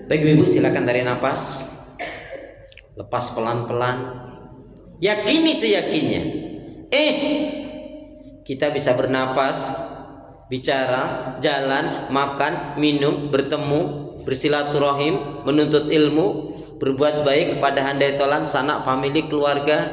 Baik Ibu, silakan tarik nafas. Lepas pelan-pelan. Yakini seyakinnya. Kita bisa bernafas, bicara, jalan, makan, minum, bertemu, bersilaturahim, menuntut ilmu, berbuat baik kepada handai tolan, sanak, famili, keluarga.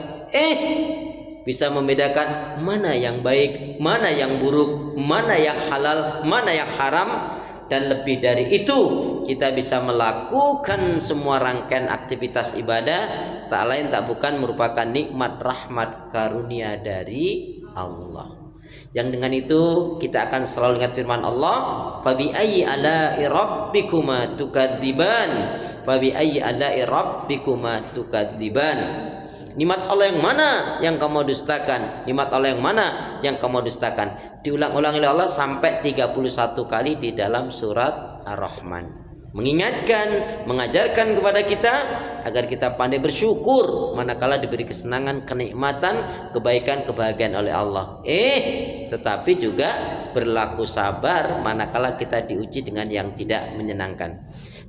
Bisa membedakan mana yang baik, mana yang buruk, mana yang halal, mana yang haram. Dan lebih dari itu, kita bisa melakukan semua rangkaian aktivitas ibadah tak lain tak bukan merupakan nikmat, rahmat, karunia dari Allah. Yang dengan itu kita akan selalu ingat firman Allah, fabi ayyi ala'i rabbikuma tukadziban, fabi ayyi ala'i rabbikuma tukadziban. Nikmat Allah yang mana yang kamu dustakan? Nikmat Allah yang mana yang kamu dustakan? Diulang-ulang oleh Allah sampai 31 kali di dalam surat Ar-Rahman. Mengingatkan, mengajarkan kepada kita agar kita pandai bersyukur manakala diberi kesenangan, kenikmatan, kebaikan, kebahagiaan oleh Allah. Tetapi juga berlaku sabar manakala kita diuji dengan yang tidak menyenangkan.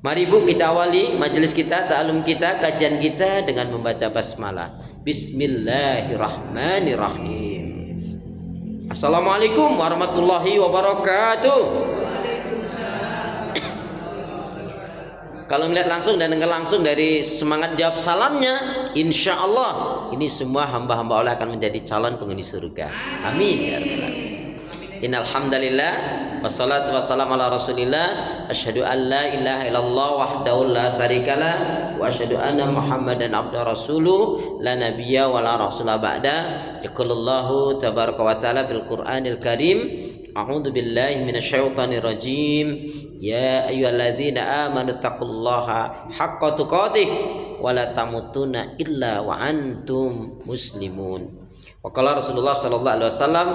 Mari Bu, kita awali majelis kita, ta'alum kita, kajian kita dengan membaca basmalah. Bismillahirrahmanirrahim. Assalamualaikum warahmatullahi wabarakatuh. Kalau melihat langsung dan dengar langsung dari semangat jawab salamnya, insya Allah ini semua hamba-hamba Allah akan menjadi calon penghuni surga. Amin ya rabbal alamin. Innal hamdalillah wassalatu wassalamu ala Rasulillah, asyhadu an la ilaha illallah wahdahu la syarikalah wa asyhadu anna Muhammadan abduhu rasuluh la nabiyya wa la rasula ba'da. Yaqulullahu tabaraka wa taala fil Qur'anil Karim, a'udzu billahi minasyaitonir rajim. Ya ayyuhalladzina amanu taqullaha haqqa tuqatih wa la tamutunna illa wa antum muslimun. Wa qala Rasulullah sallallahu alaihi wasallam,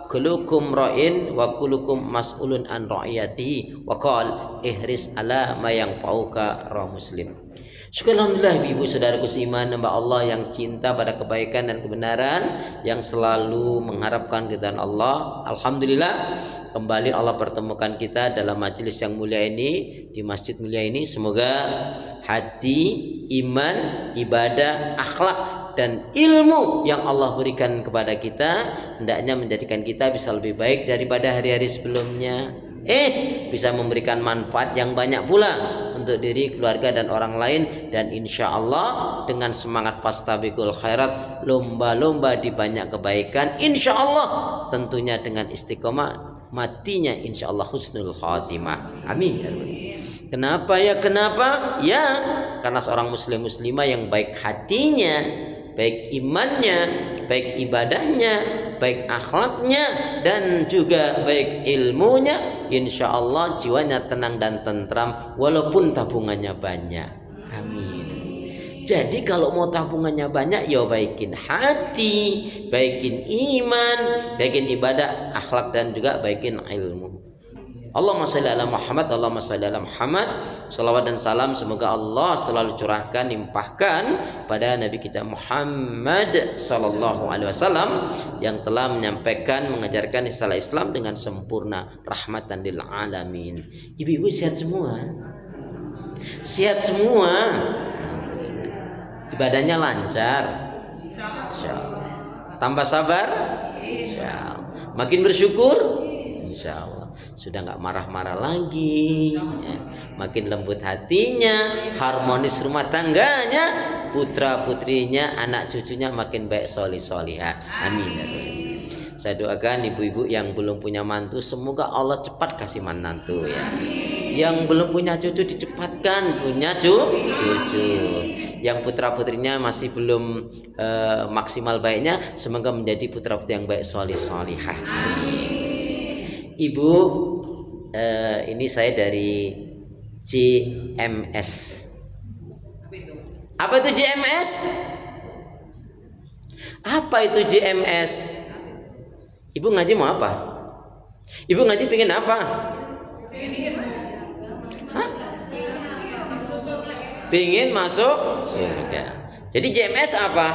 kullukum ra'in wa kullukum mas'ulun an ra'iyatihi, wa qala ihris ala ma yanfa'uka, rawi Muslim. Syukur alhamdulillah ibu saudaraku seiman, hamba Allah yang cinta pada kebaikan dan kebenaran, yang selalu mengharapkan keridhaan Allah. Alhamdulillah kembali Allah pertemukan kita dalam majelis yang mulia ini, di masjid mulia ini. Semoga hati, iman, ibadah, akhlak dan ilmu yang Allah berikan kepada kita hendaknya menjadikan kita bisa lebih baik daripada hari-hari sebelumnya. Bisa memberikan manfaat yang banyak pula untuk diri, keluarga dan orang lain. Dan insya Allah dengan semangat fastabiqul khairat, lomba-lomba di banyak kebaikan, insya Allah tentunya dengan istiqomah, matinya insya Allah husnul khatimah. Amin. Kenapa ya? Kenapa? Ya, karena seorang muslim muslimah yang baik hatinya, baik imannya, baik ibadahnya, baik akhlaknya, dan juga baik ilmunya, insya Allah jiwanya tenang dan tentram walaupun tabungannya banyak. Amin. Jadi kalau mau tabungannya banyak, ya baikin hati, baikin iman, baikin ibadah, akhlak dan juga baikin ilmu. Allahumma shalli ala Muhammad, Allahumma shalli ala Muhammad. Salawat dan salam semoga Allah selalu curahkan, limpahkan pada Nabi kita Muhammad sallallahu alaihi wasallam yang telah menyampaikan, mengajarkan istilah Islam dengan sempurna, rahmatan lil alamin. Ibu-ibu sehat semua? Sehat semua? Ibadahnya lancar? Insyaallah. Tambah sabar? Insyaallah. Makin bersyukur? Insyaallah. Sudah nggak marah-marah lagi, ya. Makin lembut hatinya, harmonis rumah tangganya, putra putrinya, anak cucunya makin baik, solih solihah. Amin. Saya doakan ibu-ibu yang belum punya mantu, semoga Allah cepat kasih mantu ya. Yang belum punya cucu dicepatkan punya cucu. Yang putra putrinya masih belum maksimal baiknya, semoga menjadi putra putri yang baik, solih solihah. Ibu, ini saya dari JMS. Apa itu JMS? Apa itu JMS? Ibu ngaji mau apa? Ibu ngaji pengen apa? Pengen masuk surga. Jadi JMS apa?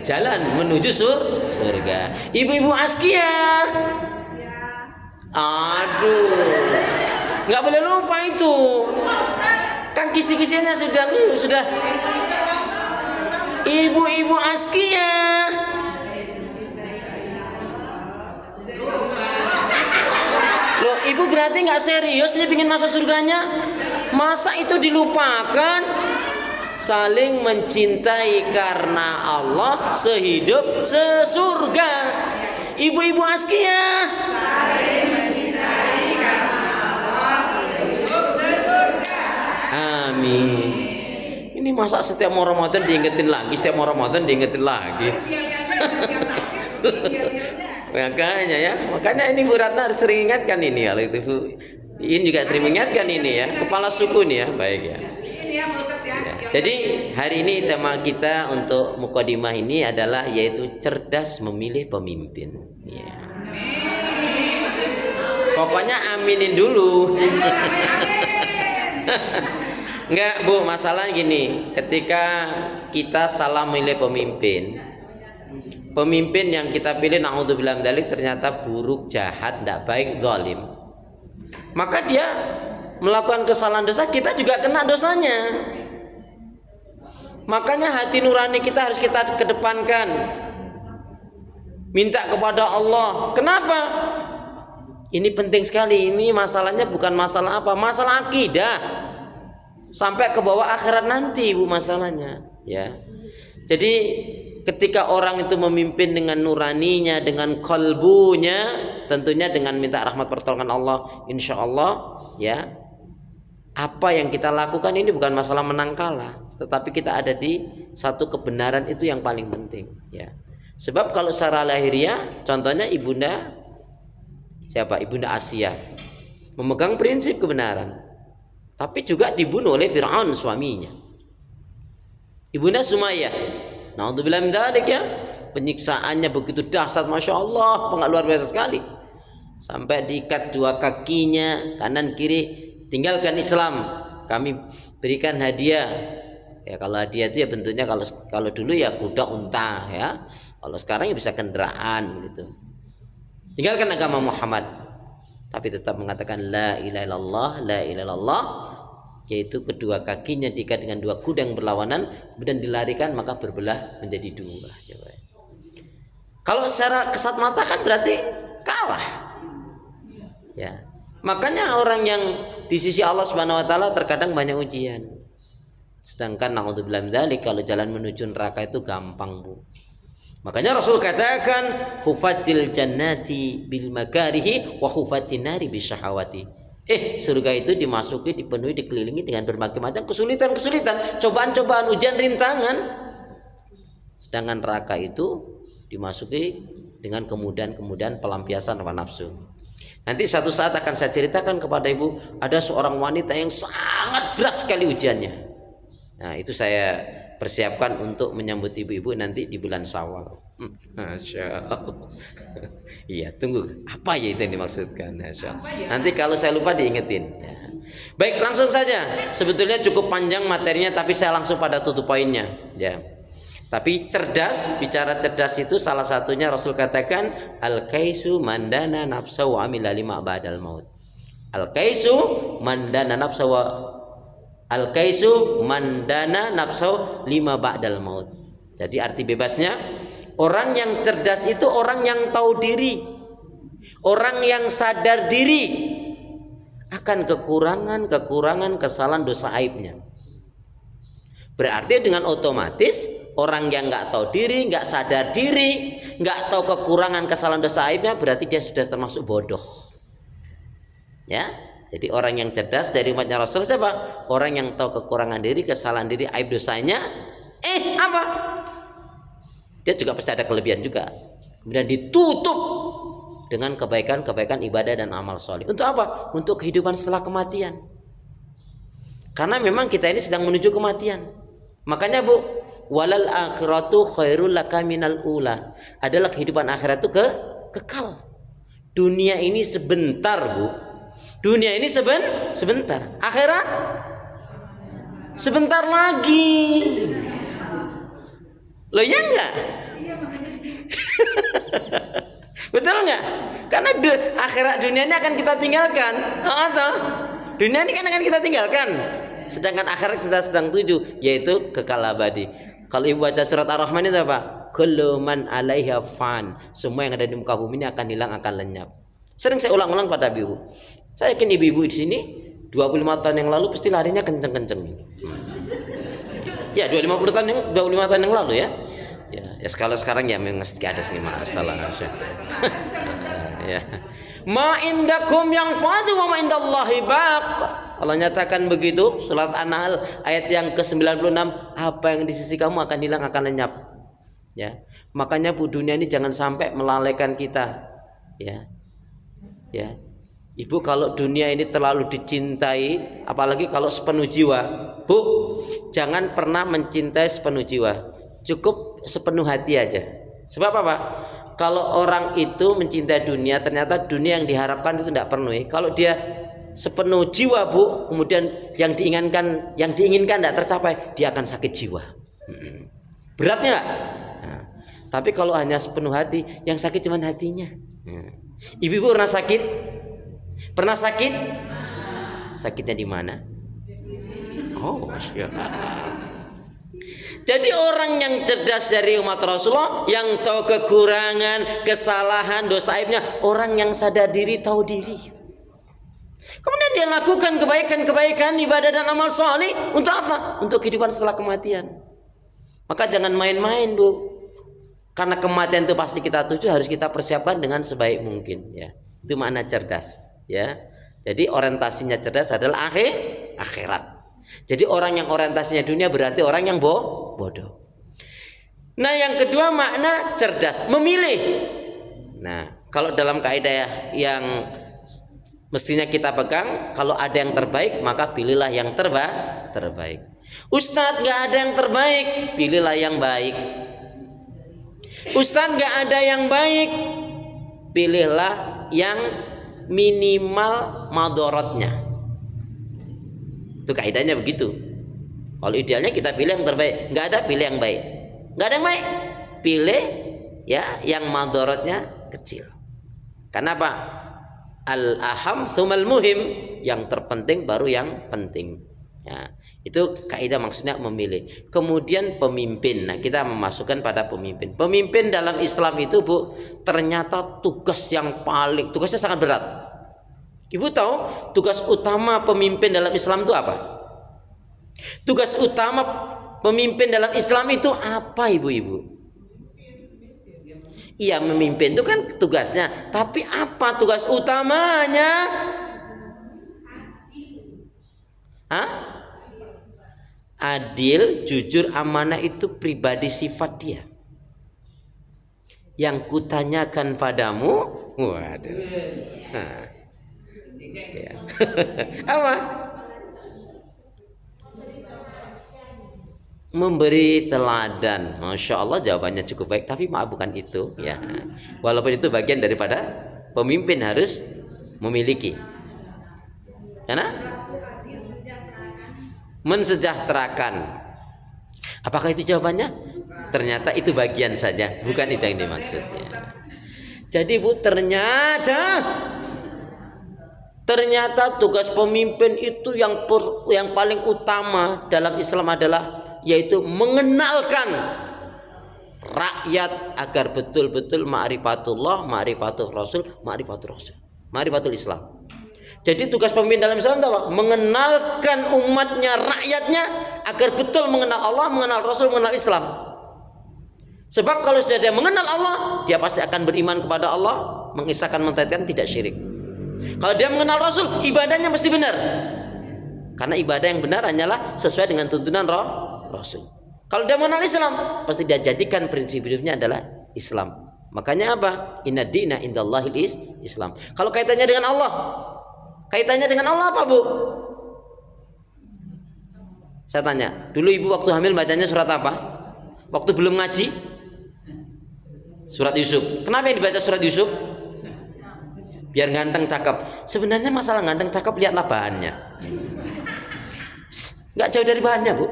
Jalan menuju surga. Ibu-ibu Askia. Aduh. Nggak boleh lupa itu. Kan kisi-kisinya sudah ibu-ibu askia. Loh, ibu berarti nggak serius nih pingin masuk surganya? Masa itu dilupakan? Saling mencintai karena Allah, sehidup sesurga. Ibu-ibu askia. Saling mencintai karena Allah, sehidup sesurga. Amin. Ini masa setiap mau Ramadan diingetin lagi, setiap mau Ramadan diingetin lagi. Makanya ini Bu Ratna harus sering ingatkan ini ya. Ini juga sering mengingatkan ini ya, kepala suku nih ya, baik ya. Jadi hari ini tema kita untuk mukadimah ini adalah yaitu cerdas memilih pemimpin. Ya. Pokoknya aminin dulu. Enggak Bu, masalah gini, ketika kita salah memilih pemimpin yang kita pilih naudzubillah min dzalik ternyata buruk, jahat, tidak baik, zalim, maka dia melakukan kesalahan dosa, kita juga kena dosanya. Makanya hati nurani kita harus kita kedepankan, minta kepada Allah. Kenapa? Ini penting sekali. Ini masalahnya bukan masalah apa, masalah akidah, sampai ke bawah akhirat nanti Bu masalahnya ya. Jadi ketika orang itu memimpin dengan nuraninya, dengan kalbunya, tentunya dengan minta rahmat pertolongan Allah, insya Allah ya, apa yang kita lakukan ini bukan masalah menang kalah, tetapi kita ada di satu kebenaran, itu yang paling penting ya. Sebab kalau secara lahiriah, contohnya ibunda siapa? Ibunda Asia memegang prinsip kebenaran, tapi juga dibunuh oleh Fir'aun suaminya. Ibunda Sumayyah, naudzubillah min dzalik ya, penyiksaannya begitu dahsyat, masya Allah, luar biasa sekali, sampai diikat dua kakinya kanan kiri, tinggalkan Islam, kami berikan hadiah. Ya kalau hadiah itu ya bentuknya kalau dulu ya kuda unta ya, kalau sekarang ya bisa kendaraan gitu. Tinggalkan agama Muhammad, tapi tetap mengatakan la ilaha illallah, la ilaha illallah, yaitu kedua kakinya diikat dengan dua kuda yang berlawanan, kemudian dilarikan, maka berbelah menjadi dua. Coba. Kalau secara kesat mata kan berarti kalah. Ya. Makanya orang yang di sisi Allah Subhanahu wa taala terkadang banyak ujian. Sedangkan naudzubillah min dzalik, kalau jalan menuju neraka itu gampang, Bu. Makanya Rasul katakan hufatil jannati bil makarihi wa hufatin nari bisyahawati. Surga itu dimasuki, dipenuhi, dikelilingi dengan berbagai macam kesulitan-kesulitan, cobaan-cobaan, ujian, rintangan. Sedangkan neraka itu dimasuki dengan kemudahan-kemudahan, pelampiasan hawa nafsu. Nanti satu saat akan saya ceritakan kepada Ibu, ada seorang wanita yang sangat berat sekali ujiannya. Nah, itu saya persiapkan untuk menyambut ibu-ibu nanti di bulan Syawal. Masya Allah. Iya, tunggu. Apa ya itu yang dimaksudkan? Masya Allah. Nanti kalau saya lupa diingetin. Ya. Baik, langsung saja. Sebetulnya cukup panjang materinya, tapi saya langsung pada tutup poinnya. Ya. Tapi cerdas, bicara cerdas itu salah satunya Rasul katakan al-kaisu mandana nafsa wa amila lima ba'dal maut. Al-kaisu mandana nafsa wa al-kaisu mandana nafsa lima ba'dal maut. Jadi arti bebasnya, orang yang cerdas itu orang yang tahu diri, orang yang sadar diri akan kekurangan, kesalahan, dosa, aibnya. Berarti dengan otomatis orang yang nggak tahu diri, nggak sadar diri, nggak tahu kekurangan, kesalahan, dosa, aibnya, berarti dia sudah termasuk bodoh. Ya, jadi orang yang cerdas dari umatnya Rasul siapa? Orang yang tahu kekurangan diri, kesalahan diri, aib dosanya. Apa? Dia juga pasti ada kelebihan juga. Kemudian ditutup dengan kebaikan-kebaikan ibadah dan amal soleh. Untuk apa? Untuk kehidupan setelah kematian. Karena memang kita ini sedang menuju kematian. Makanya Bu, walal akhiratu khairul laka minal ula. Adalah kehidupan akhirat itu kekal. Dunia ini sebentar, Bu. Dunia ini sebentar. Akhirat sebentar lagi. Loh ya enggak? Betul enggak? Karena akhirat dunia ini akan kita tinggalkan. Atau Dunia ini kan akan kita tinggalkan. Sedangkan akhirat kita sedang tuju, yaitu kekal abadi. Kalau ibu baca surat Ar-Rahman itu apa? Kullu man 'alaiha fan. Semua yang ada di muka bumi ini akan hilang, akan lenyap. Sering saya ulang-ulang pada ibu. Saya yakin ibu-ibu di sini 25 tahun yang lalu pasti larinya kenceng-kenceng. Ya, 25 tahun yang lalu ya. Ya sekarang ya memang sedikit ada sedikit masalah. Ya. Ma indakum yang fadu wa ma indallahi baq. Allah nyatakan begitu, surat An-Nahl ayat yang ke-96, apa yang di sisi kamu akan hilang, akan lenyap. Ya. Makanya Bu, dunia ini jangan sampai melalaikan kita. Ya. Ya. Ibu, kalau dunia ini terlalu dicintai, apalagi kalau sepenuh jiwa, Bu, jangan pernah mencintai sepenuh jiwa. Cukup sepenuh hati aja. Sebab apa? Kalau orang itu mencintai dunia, ternyata dunia yang diharapkan itu tidak penuh. Kalau dia sepenuh jiwa, Bu, kemudian yang diinginkan tidak tercapai, dia akan sakit jiwa. Beratnya nggak? Nah, tapi kalau hanya sepenuh hati, yang sakit cuma hatinya. Ibu-ibu pernah sakit? Pernah sakit? Sakitnya di mana? Oh, Masya Allah. Jadi orang yang cerdas dari umat Rasulullah, yang tahu kekurangan, kesalahan, dosa aibnya, orang yang sadar diri, tahu diri. Kemudian dia lakukan kebaikan-kebaikan, ibadah dan amal soleh untuk apa? Untuk kehidupan setelah kematian. Maka jangan main-main, Bu. Karena kematian itu pasti kita tuju, harus kita persiapkan dengan sebaik mungkin. Ya, itu makna cerdas. Ya, jadi orientasinya cerdas adalah akhirat. Jadi orang yang orientasinya dunia berarti orang yang bodoh. Nah, yang kedua makna cerdas, memilih. Nah, kalau dalam kaidah yang mestinya kita pegang, kalau ada yang terbaik maka pilihlah yang terbaik. Ustadz, nggak ada yang terbaik, pilihlah yang baik. Ustadz, nggak ada yang baik, pilihlah yang minimal madorotnya. Itu kaidahnya begitu. Kalau idealnya kita pilih yang terbaik, nggak ada pilih yang baik. Nggak ada yang baik, pilih ya yang madorotnya kecil. Kenapa? Al-aham tsumal muhim, yang terpenting baru yang penting. Ya, itu kaidah maksudnya memilih. Kemudian pemimpin. Nah, kita memasukkan pada pemimpin. Pemimpin dalam Islam itu, Bu, ternyata tugasnya sangat berat. Ibu tahu tugas utama pemimpin dalam Islam itu apa? Tugas utama pemimpin dalam Islam itu apa, ibu-ibu? Iya, memimpin itu kan tugasnya. Tapi apa tugas utamanya? Hah? Adil, jujur, amanah itu pribadi sifat dia. Yang kutanyakan padamu, waduh. Nah. Ya. Apa? Memberi teladan. Masya Allah, jawabannya cukup baik. Tapi maaf, bukan itu ya. Walaupun itu bagian daripada pemimpin harus memiliki. Karena mensejahterakan. Apakah itu jawabannya? Ternyata itu bagian saja, bukan itu yang dimaksudnya. Jadi, Bu, ternyata tugas pemimpin itu yang paling utama dalam Islam adalah yaitu mengenalkan rakyat agar betul-betul ma'rifatullah, ma'rifatul Rasul, ma'rifatul Islam. Jadi tugas pemimpin dalam Islam itu apa? Mengenalkan umatnya, rakyatnya agar betul mengenal Allah, mengenal Rasul, mengenal Islam. Sebab kalau sudah dia mengenal Allah, dia pasti akan beriman kepada Allah, mengisahkan, mentauhidkan, tidak syirik. Kalau dia mengenal Rasul, ibadahnya mesti benar. Karena ibadah yang benar hanyalah sesuai dengan tuntunan Rasul. Kalau dia mengenal Islam, pasti dia jadikan prinsip hidupnya adalah Islam. Makanya apa? Inna dina indallahil Islam. Kalau kaitannya dengan Allah, apa, Bu? Saya tanya, dulu ibu waktu hamil bacanya surat apa? Waktu belum ngaji? Surat Yusuf. Kenapa yang dibaca surat Yusuf? Biar ganteng cakep. Sebenarnya masalah ganteng cakep, lihatlah bahannya. Nggak jauh dari bahannya, Bu.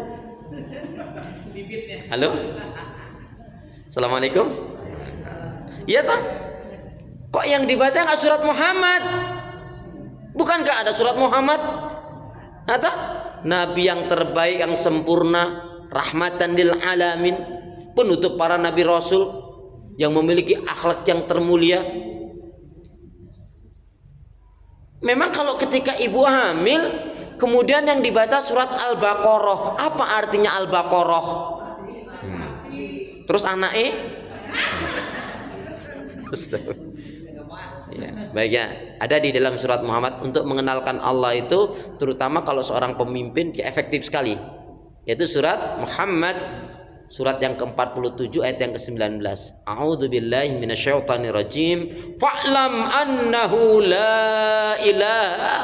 Halo? Assalamualaikum. Iya toh? Kok yang dibaca nggak surat Muhammad? Bukankah ada surat Muhammad? Atau nabi yang terbaik, yang sempurna, rahmatan lil alamin, penutup para nabi rasul, yang memiliki akhlak yang termulia. Memang kalau ketika ibu hamil kemudian yang dibaca surat Al-Baqarah, apa artinya Al-Baqarah? Terus anaknya ya, baik ya, ada di dalam surat Muhammad untuk mengenalkan Allah itu, terutama kalau seorang pemimpin, dia efektif sekali, yaitu surat Muhammad, surat yang ke-47 ayat yang ke-19. A'udzubillahi minasyaitonirrajim. Fa'lam annahu la ilaha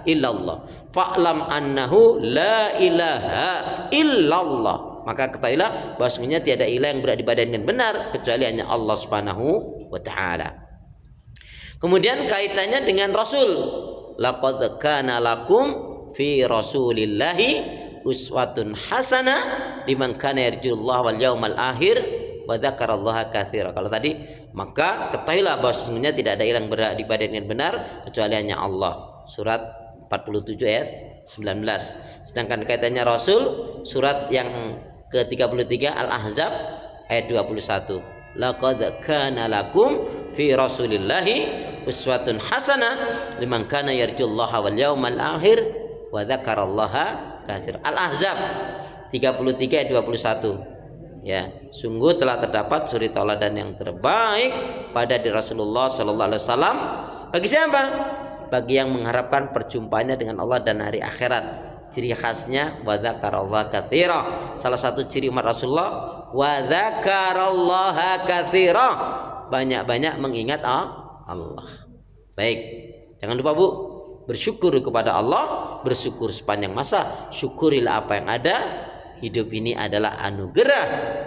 illallah. Fa'lam annahu la ilaha illallah. Maka ketahuilah bahwasanya tiada ilah yang berhak diibadahi dengan benar kecuali hanya Allah Subhanahu wa taala. Kemudian kaitannya dengan Rasul. Laqad kana lakum fi Rasulillahi uswatun hasanah liman kana yarjullaha wal yaumal akhir wa dzakarallaha katsira. Kalau tadi, maka ketahuilah bahwa sesungguhnya tidak ada ilah yang berhak diibadahi dengan benar kecuali hanya Allah. Surat 47 ayat 19. Sedangkan kaitannya Rasul, surat yang ke-33 Al-Ahzab ayat 21. Laqad kana lakum fi Rasulillahi uswatun hasanah liman kana yarjullaha wal yaumal akhir wa dzakarallaha katsir. Al-Ahzab 33 ayat 21. Ya, sungguh telah terdapat suri tauladan yang terbaik pada diri Rasulullah sallallahu alaihi wasallam. Bagi siapa? Bagi yang mengharapkan perjumpaannya dengan Allah dan hari akhirat. Ciri khasnya wa dzakarallaha katsira. Salah satu ciri umat Rasulullah, wa dzakarallaha katsira, banyak-banyak mengingat Allah. Baik, jangan lupa Bu, bersyukur kepada Allah, bersyukur sepanjang masa. Syukurilah apa yang ada. Hidup ini adalah anugerah.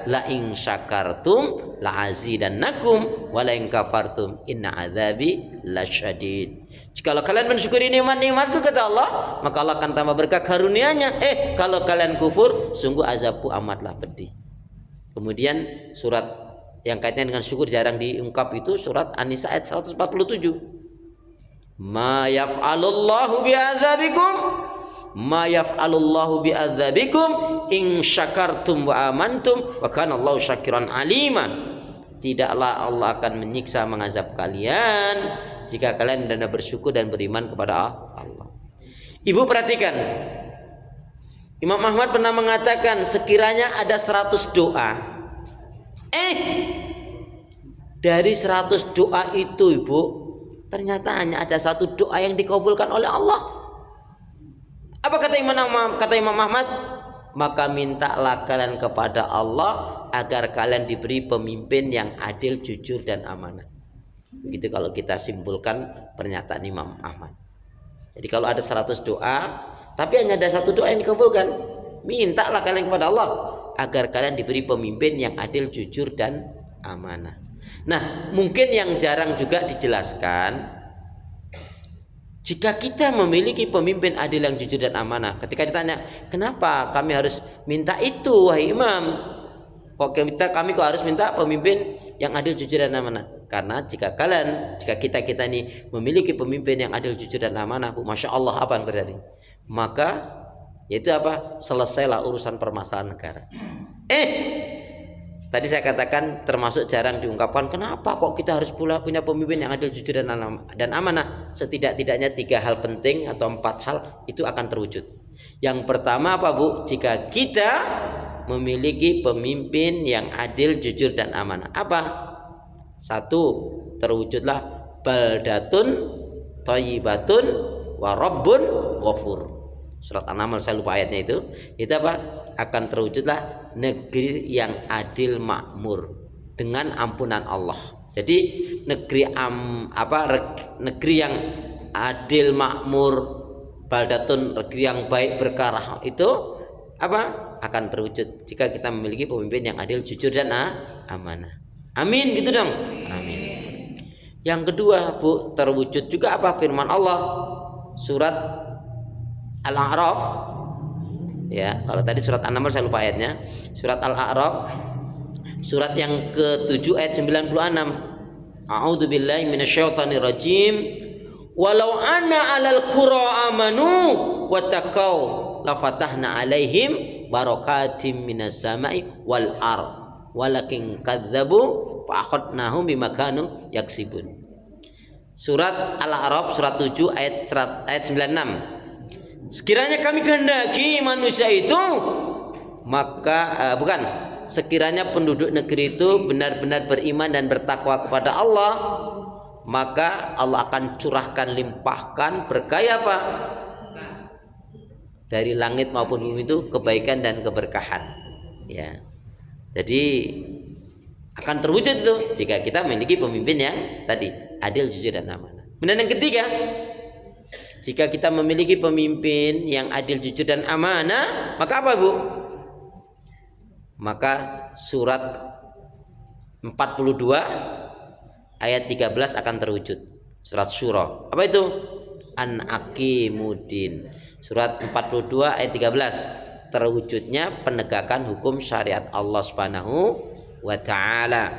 La in syakartum la azidannakum wa la in kafartum inna azabi lasyadid. Jikalau kalian mensyukuri nikmat-nikmatku, kata Allah, maka Allah akan tambah berkah karunia-Nya. Kalau kalian kufur, sungguh azabku amatlah pedih. Kemudian surat yang kaitannya dengan syukur jarang diungkap itu surat An-Nisa ayat 147. Ma yaf'alullahu bi'adzabikum ma yaf'alullahu bi'adzabikum in syakartum wa amantum wa kana Allahu syakiran alima. Tidaklah Allah akan menyiksa, mengazab kalian jika kalian benar-benar bersyukur dan beriman kepada Allah. Ibu perhatikan, Imam Ahmad pernah mengatakan sekiranya ada 100 doa, dari 100 doa itu Ibu, ternyata hanya ada satu doa yang dikabulkan oleh Allah. Apa kata Imam Ahmad? Maka mintalah kalian kepada Allah agar kalian diberi pemimpin yang adil, jujur dan amanah. Begitu kalau kita simpulkan pernyataan Imam Ahmad. Jadi kalau ada 100 doa, tapi hanya ada satu doa yang dikabulkan, mintalah kalian kepada Allah agar kalian diberi pemimpin yang adil, jujur dan amanah. Nah, mungkin yang jarang juga dijelaskan, jika kita memiliki pemimpin adil yang jujur dan amanah, ketika ditanya, kenapa kami harus minta itu wahai imam? Kami kok harus minta pemimpin yang adil, jujur dan amanah? Karena jika kita ini memiliki pemimpin yang adil, jujur dan amanah, Masya Allah, apa yang terjadi? Maka yaitu apa? Selesailah urusan permasalahan negara. Tadi saya katakan termasuk jarang diungkapkan, kenapa kok kita harus pula punya pemimpin yang adil, jujur dan amanah? Setidak-tidaknya 3 hal penting atau 4 hal itu akan terwujud. Yang pertama apa Bu? Jika kita memiliki pemimpin yang adil, jujur dan amanah. Apa? 1, terwujudlah baldatun thayyibatun wa rabbun ghafur. Surat An-Naml, saya lupa ayatnya itu. Itu apa? Akan terwujudlah negeri yang adil, makmur dengan ampunan Allah. Jadi negeri yang adil, makmur, baldatun, negeri yang baik, berkah, itu apa? Akan terwujud jika kita memiliki pemimpin yang adil, jujur dan amanah. Amin, gitu dong. Amin. Yang kedua Bu, terwujud juga apa? Firman Allah surat Al-A'raf. Ya, kalau tadi surat An-Naml saya lupa ayatnya. Surat Al-A'raf surat yang ke-7 ayat 96. A'udzubillahi minasyaitonirrajim. Walau anna 'alal qura amanu wattaqau la fatahna alaihim barakatim minas samai wal ard walakin kadzabu fa akhadnahum bima kanu yaksibun. Surat Al-A'raf surat 7 ayat 96. Sekiranya kami kehendaki manusia itu maka sekiranya penduduk negeri itu benar-benar beriman dan bertakwa kepada Allah, maka Allah akan curahkan, limpahkan berkah apa? Dari langit maupun bumi itu kebaikan dan keberkahan. Ya. Jadi akan terwujud itu jika kita memiliki pemimpin yang tadi adil, jujur dan amanah. Kemudian yang ketiga, jika kita memiliki pemimpin yang adil, jujur dan amanah, maka apa, Bu? Maka surat 42 ayat 13 akan terwujud. Surat Syura. Apa itu? An aqimudin. Surat 42 ayat 13. Terwujudnya penegakan hukum syariat Allah Subhanahu wa taala.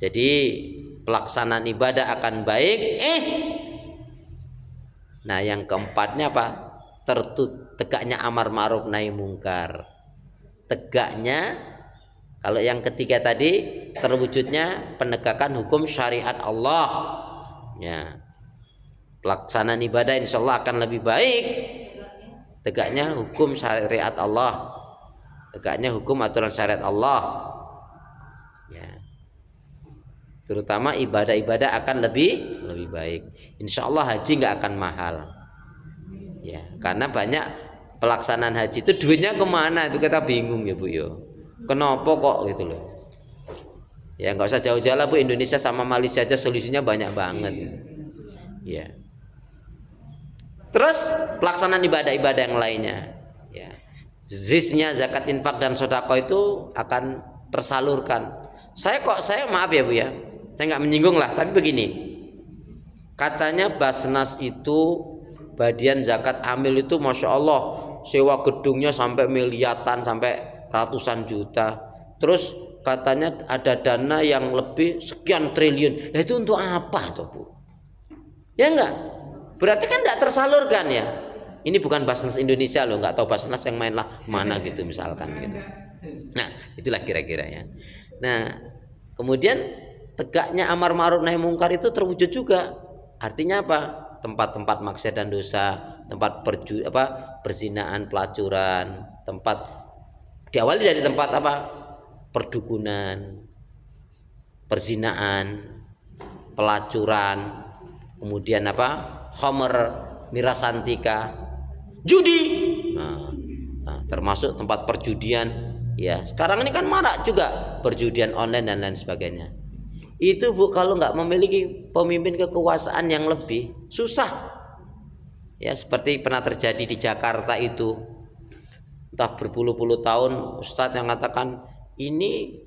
Jadi pelaksanaan ibadah akan baik. Nah, yang keempatnya apa? Tegaknya amar ma'ruf nahi mungkar. Tegaknya, kalau yang ketiga tadi terwujudnya penegakan hukum syariat Allah. Ya. Pelaksanaan ibadah insyaallah akan lebih baik. Tegaknya hukum syariat Allah, tegaknya hukum aturan syariat Allah, ya. Terutama ibadah-ibadah akan lebih baik. Insya Allah haji nggak akan mahal, ya. Karena banyak pelaksanaan haji itu duitnya kemana itu kita bingung ya Bu yo. Kenapa kok gitu loh? Ya nggak usah jauh-jauh lah Bu, Indonesia sama Malaysia aja solusinya banyak banget, ya. Terus pelaksanaan ibadah-ibadah yang lainnya, ya. Zisnya zakat, infak dan sedekah itu akan tersalurkan. Saya maaf ya Bu ya, saya nggak menyinggung lah, tapi begini, katanya Basnas itu bagian zakat amil itu masya Allah sewa gedungnya sampai miliaran, sampai ratusan juta. Terus katanya ada dana yang lebih sekian triliun. Nah, itu untuk apa tuh Bu? Ya enggak? Berarti kan tidak tersalurkan ya. Ini bukan Basnas Indonesia loh, nggak tahu Basnas yang main lah mana gitu misalkan gitu. Nah, itulah kira-kira ya. Nah, kemudian tegaknya amar ma'ruf nahi mungkar itu terwujud juga. Artinya apa? Tempat-tempat maksiat dan dosa, tempat perzinaan, pelacuran, tempat diawali dari tempat apa? Perdukunan, perzinaan, pelacuran, kemudian apa? Khamr, mirasantika, judi. Nah, termasuk tempat perjudian. Ya, sekarang ini kan marak juga perjudian online dan lain sebagainya. Itu Bu, kalau nggak memiliki pemimpin kekuasaan yang lebih, susah. Ya, seperti pernah terjadi di Jakarta itu. Entah berpuluh-puluh tahun ustadz yang mengatakan ini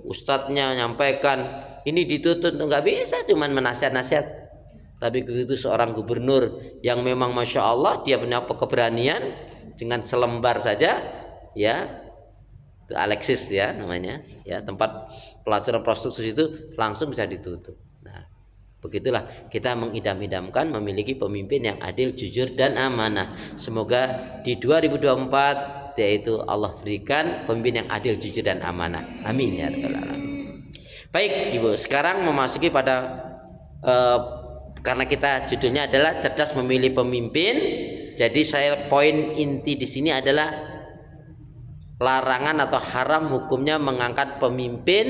ustadznya nyampaikan ini dituntut, nggak bisa cuman menasihat-nasihat. Tapi begitu seorang gubernur yang memang masya Allah dia punya keberanian, dengan selembar saja, ya, itu Alexis ya namanya, ya, tempat pelacuran prostitusi itu langsung bisa ditutup. Nah, begitulah kita mengidam-idamkan memiliki pemimpin yang adil, jujur dan amanah. Semoga di 2024 yaitu Allah berikan pemimpin yang adil, jujur dan amanah. Amin ya rabbal alamin. Baik Ibu, sekarang memasuki pada karena kita judulnya adalah cerdas memilih pemimpin. Jadi poin inti di sini adalah larangan atau haram hukumnya mengangkat pemimpin